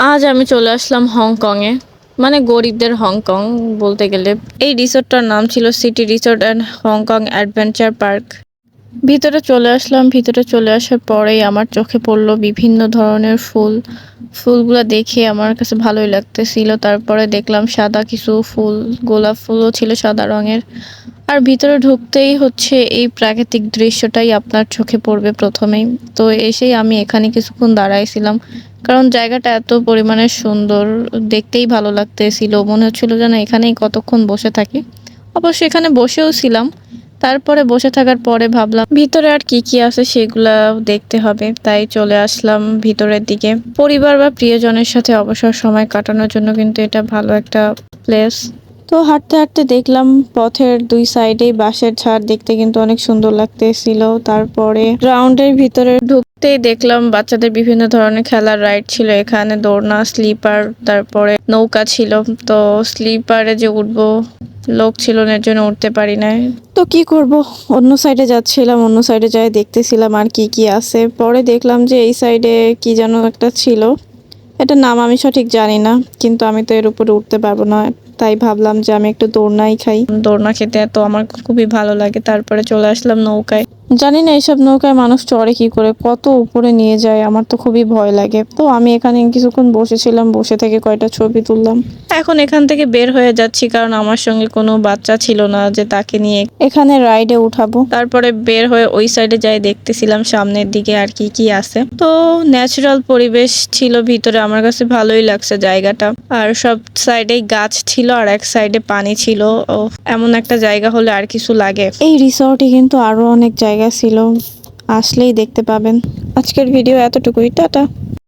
আজ আমি চলে আসলাম হংকংয়ে, মানে গরিবদের হংকং বলতে গেলে। এই রিসোর্টটার নাম ছিল city resort and Hong Kong adventure park. ভিতরে চলে আসলাম। ভিতরে চলে আসার পরেই আমার চোখে পড়লো বিভিন্ন ধরনের ফুল। ফুলগুলা দেখে আমার কাছে ভালোই লাগতেছিল। তারপরে দেখলাম সাদা কিছু ফুল, গোলাপ ফুলও ছিল সাদা রঙের। আর ভিতরে ঢুকতেই হচ্ছে এই প্রাকৃতিক দৃশ্যটাই আপনার চোখে পড়বে প্রথমেই। তো এসেই আমি এখানে কিছুক্ষণ দাঁড়াইছিলাম, কারণ জায়গাটা এত পরিমাণে সুন্দর, দেখতেই ভালো লাগতেছিল। মনে হচ্ছিল যেন এখানেই কতক্ষণ বসে থাকি। অবশ্য এখানে বসেও ছিলাম। তারপরে বসে থাকার পরে ভাবলাম ভিতরে আর কি কি আছে সেগুলা দেখতে হবে, তাই চলে আসলাম ভিতরের দিকে। পরিবার বা প্রিয়জনের সাথে অবসর সময় কাটানোর জন্য কিন্তু এটা ভালো একটা প্লেস। তো হাঁটতে হাঁটতে দেখলাম পথের দুই সাইডেই বাঁশের ঝাড়, দেখতে কিন্তু অনেক সুন্দর লাগতেছিল। তারপরে গ্রাউন্ডের ভিতরে ঢুকতেই দেখলাম বাচ্চাদের বিভিন্ন ধরনের খেলার রাইড ছিল এখানে, দোলনা, স্লিপার, তারপরে নৌকা ছিল। তো স্লিপারে যে উঠবো, লোক ছিল না এর জন্য উঠতে পারি নাই। তো কি করব, অন্য সাইডে যাচ্ছিলাম, অন্য সাইডে যাই দেখতেছিলাম আর কি কি আছে। পরে দেখলাম যে এই সাইডে কি যেন একটা ছিল, এটার নাম আমি সঠিক জানি না, কিন্তু আমি তো এর উপরে উঠতে পারবো না। তাই ভাবলাম যে আমি একটু দোলনাই খাই। দোলনা খেতে তো আমার খুবই ভালো লাগে। তারপরে চলে আসলাম নৌকায়। জানি না এইসব নৌকায় মানুষ চড়ে কি করে, কত উপরে নিয়ে যায়, আমার তো খুবই ভয় লাগে। তো আমি এখানে কিছুক্ষণ বসেছিলাম, বসে থেকে কয়টা ছবি তুললাম। এখন এখান থেকে বের হয়ে যাচ্ছি, কারণ আমার সঙ্গে কোনো বাচ্চা ছিল না যে তাকে নিয়ে এখানে রাইডে উঠাবো। তারপরে বের হয়ে ওই সাইডে যাই দেখতেছিলাম সামনের দিকে আর কি কি আছে। তো ন্যাচারাল পরিবেশ ছিল ভিতরে, আমার কাছে ভালোই লাগছে জায়গাটা। আর সব সাইডেই গাছ ছিল আর এক সাইডে পানি ছিল। ও, এমন একটা জায়গা হলে আর কিছু লাগে। এই রিসর্টে কিন্তু আরো অনেক জায়গা ছিল, আসলেই দেখতে পাবেন। আজকের ভিডিও এতটুকুই, টাটা।